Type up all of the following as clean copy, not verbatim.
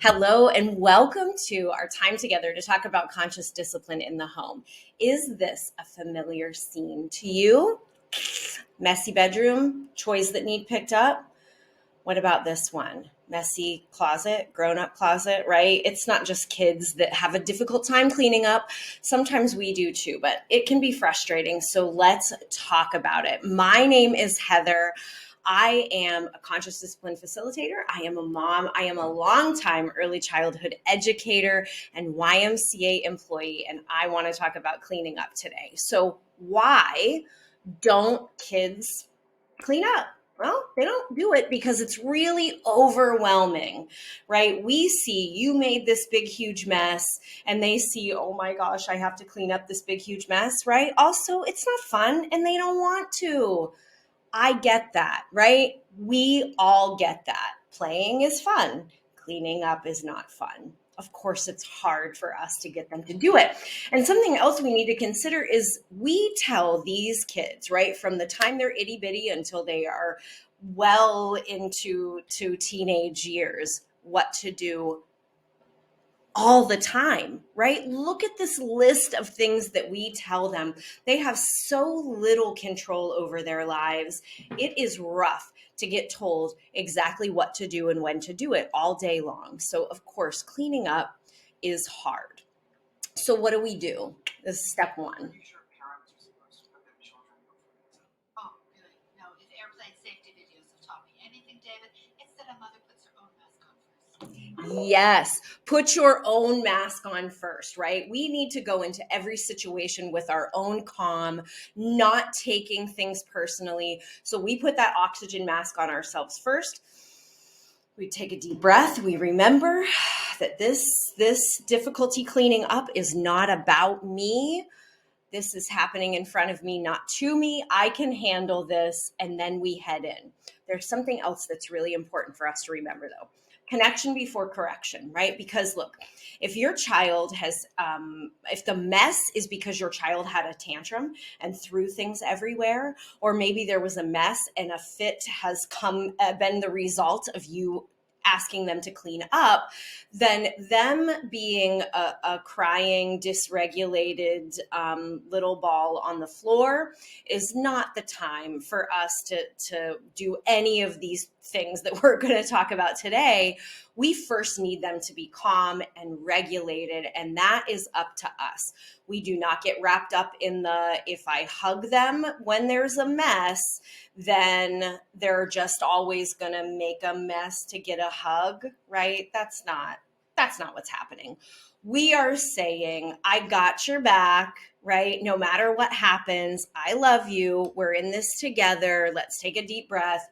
Hello, and welcome to our time together to talk about conscious discipline in the home. Is this a familiar scene to you? Messy bedroom, toys that need picked up? What about this one? Messy closet, grown up closet, right? It's not just kids that have a difficult time cleaning up. Sometimes we do too, but it can be frustrating. So let's talk about it. My name is Heather. I am a conscious discipline facilitator. I am a mom. I am a longtime early childhood educator and YMCA employee, and I want to talk about cleaning up today. So, why don't kids clean up? Well, they don't do it because it's really overwhelming, right? We see you made this big, huge mess, and they see, oh my gosh, I have to clean up this big, huge mess, right? Also, it's not fun and they don't want to. I get that, right? We all get that. Playing is fun. Cleaning up is not fun. Of course, it's hard for us to get them to do it. And something else we need to consider is we tell these kids, right, from the time they're itty bitty until they are well into teenage years, what to do all the time, right? Look at this list of things that we tell them. They have so little control over their lives. It is rough to get told exactly what to do and when to do it all day long. So, of course, cleaning up is hard. So, what do we do? This is step one. Oh, good. No, it's airplane safety videos have taught me anything, David. It's that a mother puts her own mask on first. Yes, put your own mask on first, right? We need to go into every situation with our own calm, not taking things personally. So we put that oxygen mask on ourselves first. We take a deep breath. We remember that this difficulty cleaning up is not about me. This is happening in front of me, not to me. I can handle this. And then we head in. There's something else that's really important for us to remember, though. Connection before correction, right? Because look, if your child has, if the mess is because your child had a tantrum and threw things everywhere, or maybe there was a mess and a fit has been the result of you asking them to clean up, then them being a crying, dysregulated little ball on the floor is not the time for us to do any of these things that we're going to talk about today. We first need them to be calm and regulated, and that is up to us. We do not get wrapped up in the, if I hug them when there's a mess, then they're just always going to make a mess to get a hug, right? That's not what's happening. We are saying, I got your back, right? No matter what happens, I love you. We're in this together. Let's take a deep breath.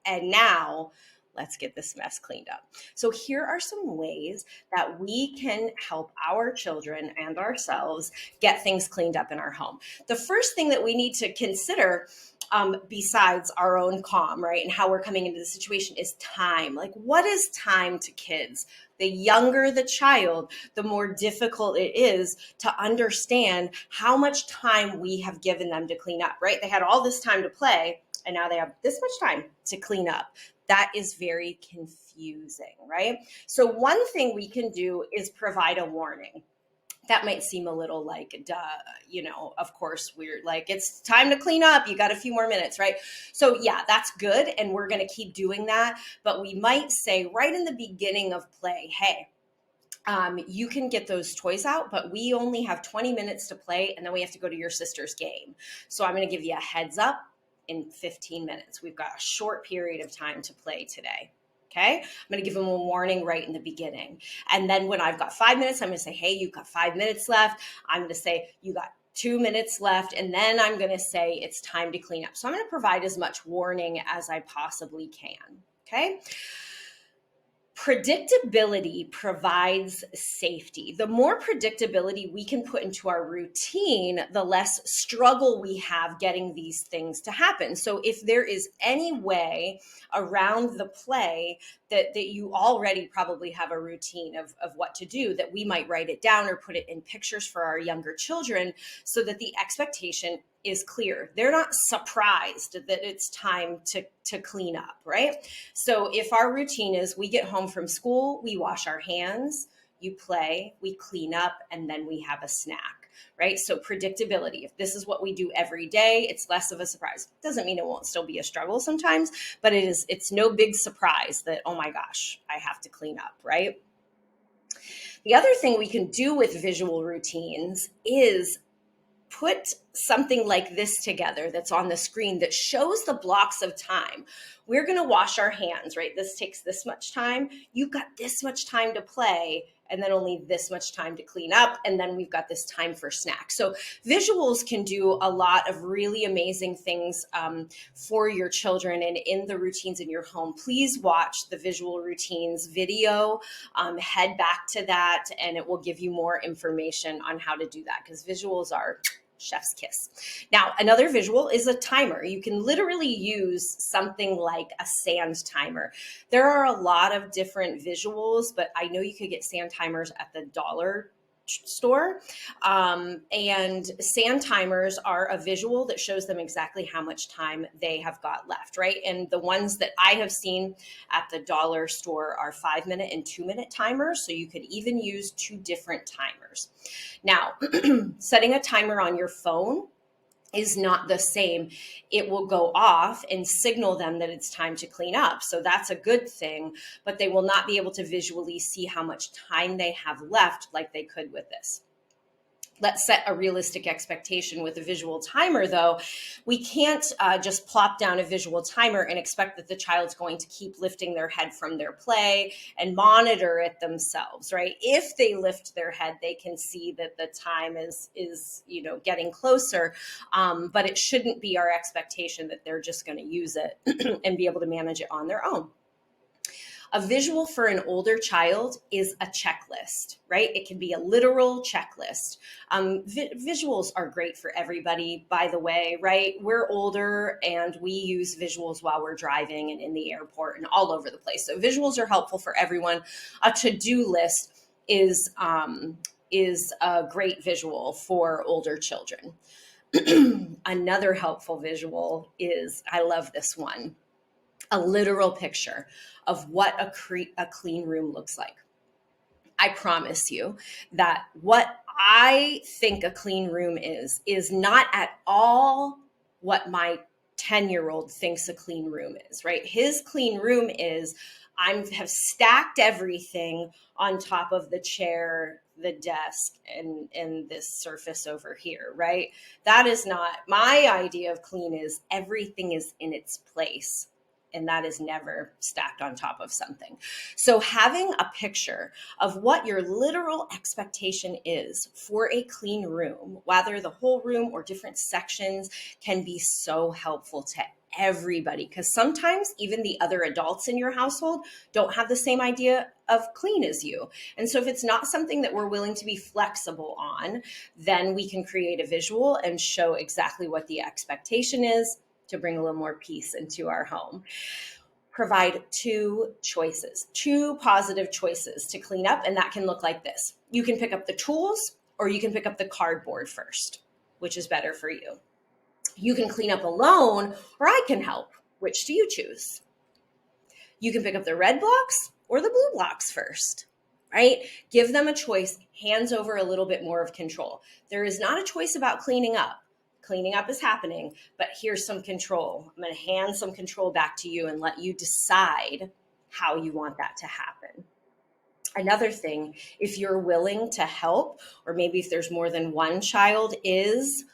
And now let's get this mess cleaned up. So here are some ways that we can help our children and ourselves get things cleaned up in our home. The first thing that we need to consider, besides our own calm, right, and how we're coming into the situation, is time. Like, what is time to kids? The younger the child, the more difficult it is to understand how much time we have given them to clean up, right? They had all this time to play, and now they have this much time to clean up. That is very confusing, right? So one thing we can do is provide a warning. That might seem a little like, duh, of course, we're like, it's time to clean up. You got a few more minutes, right? So yeah, that's good. And we're going to keep doing that. But we might say right in the beginning of play, hey, you can get those toys out, but we only have 20 minutes to play, and then we have to go to your sister's game. So I'm going to give you a heads up. In 15 minutes, we've got a short period of time to play today. Okay. I'm going to give them a warning right in the beginning. And then when I've got 5 minutes, I'm going to say, hey, you've got 5 minutes left. I'm going to say, you got 2 minutes left. And then I'm going to say, it's time to clean up. So I'm going to provide as much warning as I possibly can. Okay. Predictability provides safety. The more predictability we can put into our routine, the less struggle we have getting these things to happen. So if there is any way around the play that you already probably have a routine of what to do, that we might write it down or put it in pictures for our younger children so that the expectation is clear. They're not surprised that it's time to clean up, right? So if our routine is we get home from school, we wash our hands, you play, we clean up, and then we have a snack, right? So predictability. If this is what we do every day, it's less of a surprise. Doesn't mean it won't still be a struggle sometimes, but it's no big surprise that, oh my gosh, I have to clean up, right? The other thing we can do with visual routines is put something like this together that's on the screen that shows the blocks of time. We're going to wash our hands, right? This takes this much time. You've got this much time to play, and then only this much time to clean up. And then we've got this time for snacks. So visuals can do a lot of really amazing things for your children and in the routines in your home. Please watch the visual routines video, head back to that, and it will give you more information on how to do that, because visuals are chef's kiss. Now, another visual is a timer. You can literally use something like a sand timer. There are a lot of different visuals, but I know you could get sand timers at the dollar store. And sand timers are a visual that shows them exactly how much time they have got left, right? And the ones that I have seen at the dollar store are 5-minute and 2-minute timers. So you could even use 2 different timers. Now, setting a timer on your phone is not the same. It will go off and signal them that it's time to clean up. So that's a good thing, but they will not be able to visually see how much time they have left like they could with this. Let's set a realistic expectation with a visual timer, though. We can't just plop down a visual timer and expect that the child's going to keep lifting their head from their play and monitor it themselves, right? If they lift their head, they can see that the time is getting closer, but it shouldn't be our expectation that they're just going to use it and be able to manage it on their own. A visual for an older child is a checklist, right? It can be a literal checklist. Visuals are great for everybody, by the way, right? We're older and we use visuals while we're driving and in the airport and all over the place. So visuals are helpful for everyone. A to-do list is a great visual for older children. Another helpful visual is, I love this one, a literal picture of what a clean room looks like. I promise you that what I think a clean room is not at all what my 10-year-old thinks a clean room is, right? His clean room is, I have stacked everything on top of the chair, the desk, and this surface over here, right? That is not my idea of clean. Is everything is in its place. And that is never stacked on top of something. So having a picture of what your literal expectation is for a clean room, whether the whole room or different sections, can be so helpful to everybody, because sometimes even the other adults in your household don't have the same idea of clean as you. And so if it's not something that we're willing to be flexible on, then we can create a visual and show exactly what the expectation is to bring a little more peace into our home. Provide 2 choices, 2 positive choices to clean up, and that can look like this. You can pick up the tools or you can pick up the cardboard first, which is better for you. You can clean up alone or I can help. Which do you choose? You can pick up the red blocks or the blue blocks first, right? Give them a choice, hands over a little bit more of control. There is not a choice about cleaning up. Cleaning up is happening, but here's some control. I'm going to hand some control back to you and let you decide how you want that to happen. Another thing, if you're willing to help, or maybe if there's more than one child, is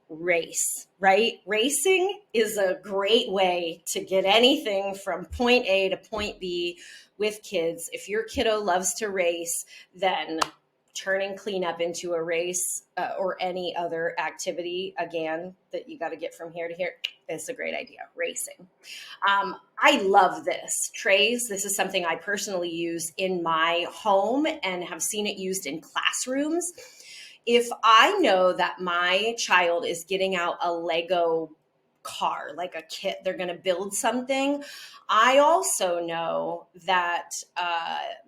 race, right? Racing is a great way to get anything from point A to point B with kids. If your kiddo loves to race, then turning cleanup into a race or any other activity, again, that you got to get from here to here, is a great idea. Racing. I love this. Trays. This is something I personally use in my home and have seen it used in classrooms. If I know that my child is getting out a Lego car, like a kit, they're going to build something, I also know that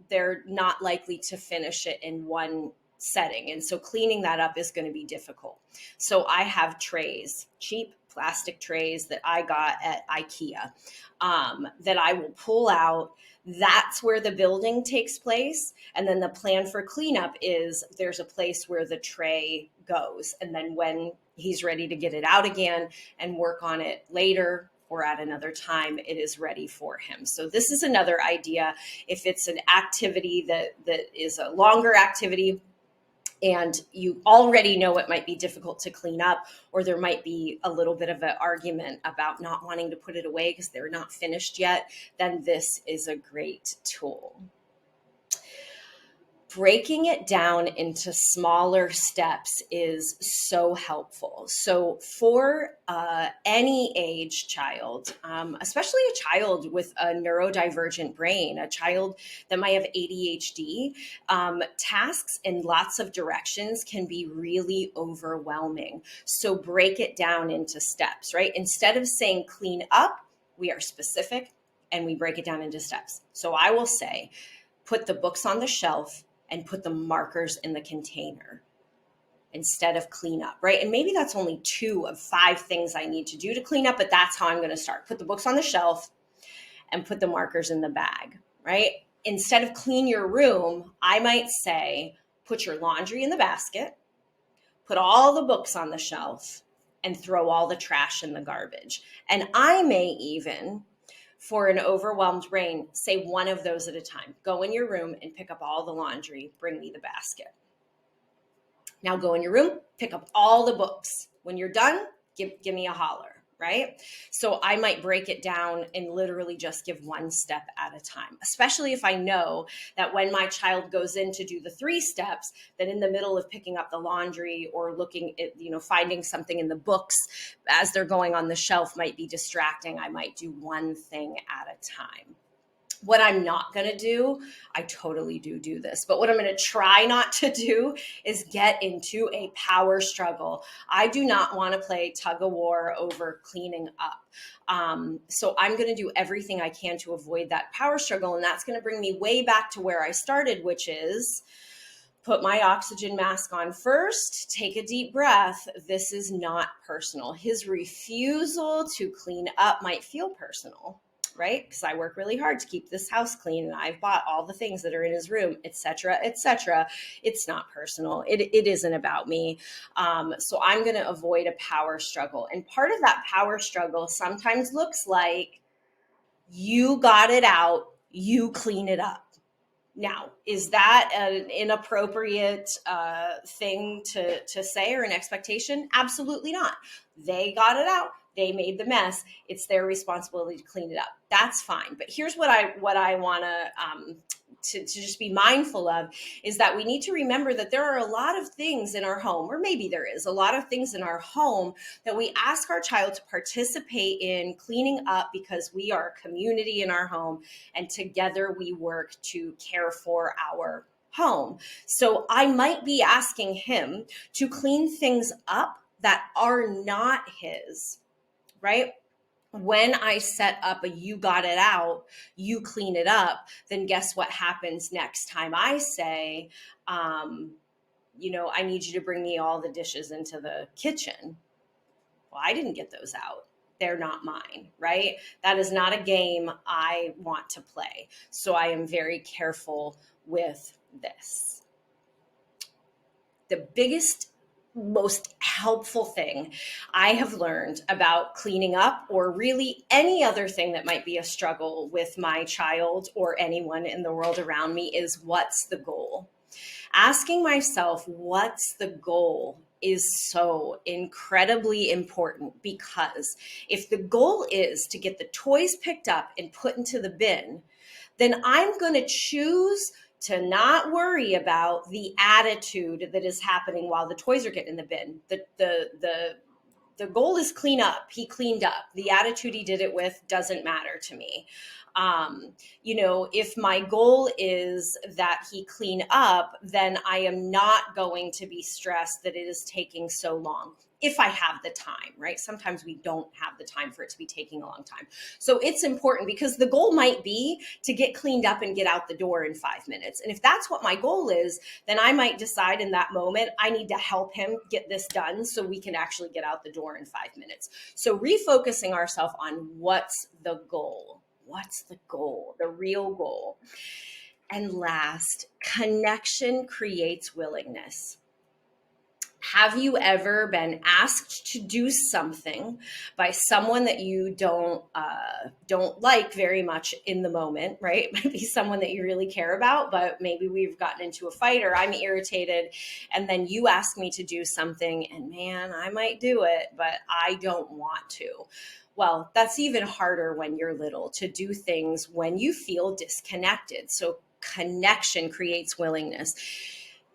they're not likely to finish it in one setting. And so cleaning that up is going to be difficult. So I have trays, cheap plastic trays that I got at IKEA, that I will pull out. That's where the building takes place. And then the plan for cleanup is there's a place where the tray goes. And then when he's ready to get it out again and work on it later or at another time, it is ready for him. So this is another idea. If it's an activity that is a longer activity, and you already know it might be difficult to clean up, or there might be a little bit of an argument about not wanting to put it away because they're not finished yet, then this is a great tool. Breaking it down into smaller steps is so helpful. So for any age child, especially a child with a neurodivergent brain, a child that might have ADHD, tasks in lots of directions can be really overwhelming. So break it down into steps, right? Instead of saying clean up, we are specific and we break it down into steps. So I will say, put the books on the shelf and put the markers in the container instead of clean up, right? And maybe that's only 2 of 5 things I need to do to clean up, but that's how I'm going to start. Put the books on the shelf and put the markers in the bag, right? Instead of clean your room, I might say, put your laundry in the basket, put all the books on the shelf, and throw all the trash in the garbage. And I may even, for an overwhelmed brain, say one of those at a time. Go in your room and pick up all the laundry. Bring me the basket. Now go in your room, pick up all the books. When you're done, give me a holler, right? So I might break it down and literally just give one step at a time, especially if I know that when my child goes in to do the 3 steps, that in the middle of picking up the laundry or looking at, finding something in the books as they're going on the shelf might be distracting. I might do one thing at a time. What I'm not going to do, I totally do this, but what I'm going to try not to do is get into a power struggle. I do not want to play tug of war over cleaning up. So I'm going to do everything I can to avoid that power struggle. And that's going to bring me way back to where I started, which is put my oxygen mask on first, take a deep breath. This is not personal. His refusal to clean up might feel personal, right? Because I work really hard to keep this house clean and I've bought all the things that are in his room, etc., etc. It's not personal. It isn't about me. So I'm going to avoid a power struggle. And part of that power struggle sometimes looks like you got it out, you clean it up. Now, is that an inappropriate thing to say or an expectation? Absolutely not. They got it out. They made the mess. It's their responsibility to clean it up. That's fine. But here's what I want to just be mindful of is that we need to remember that there are a lot of things in our home, or maybe there is a lot of things in our home that we ask our child to participate in cleaning up because we are a community in our home and together we work to care for our home. So I might be asking him to clean things up that are not his, right? When I set up a you got it out, you clean it up, then guess what happens next time I say, I need you to bring me all the dishes into the kitchen. Well, I didn't get those out. They're not mine, right? That is not a game I want to play. So I am very careful with this. The biggest, most helpful thing I have learned about cleaning up, or really any other thing that might be a struggle with my child or anyone in the world around me, is what's the goal? Asking myself, what's the goal, is so incredibly important, because if the goal is to get the toys picked up and put into the bin, then I'm going to choose to not worry about the attitude that is happening while the toys are getting in the bin. The goal is clean up. He cleaned up. The attitude he did it with doesn't matter to me. If my goal is that he clean up, then I am not going to be stressed that it is taking so long. if I have the time, right? Sometimes we don't have the time for it to be taking a long time. So it's important because the goal might be to get cleaned up and get out the door in 5 minutes. And if that's what my goal is, then I might decide in that moment, I need to help him get this done so we can actually get out the door in 5 minutes. So refocusing ourselves on what's the goal. What's the goal? The real goal. And last, connection creates willingness. Have you ever been asked to do something by someone that you don't like very much in the moment, right? It might be someone that you really care about, but maybe we've gotten into a fight or I'm irritated, and then you ask me to do something, and man, I might do it, but I don't want to. Well, that's even harder when you're little, to do things when you feel disconnected. So connection creates willingness.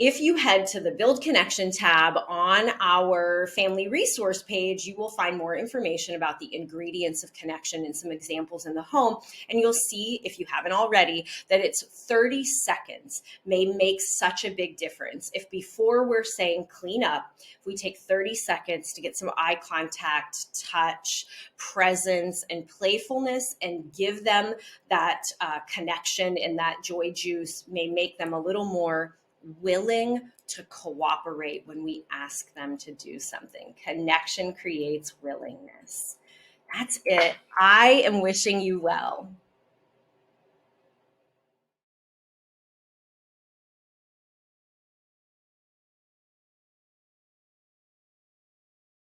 If you head to the Build Connection tab on our family resource page, you will find more information about the ingredients of connection and some examples in the home. And you'll see, if you haven't already, that it's 30 seconds may make such a big difference. If before we're saying clean up, if we take 30 seconds to get some eye contact, touch, presence, and playfulness and give them that connection and that joy juice, may make them a little more willing to cooperate when we ask them to do something. Connection creates willingness. That's it. I am wishing you well.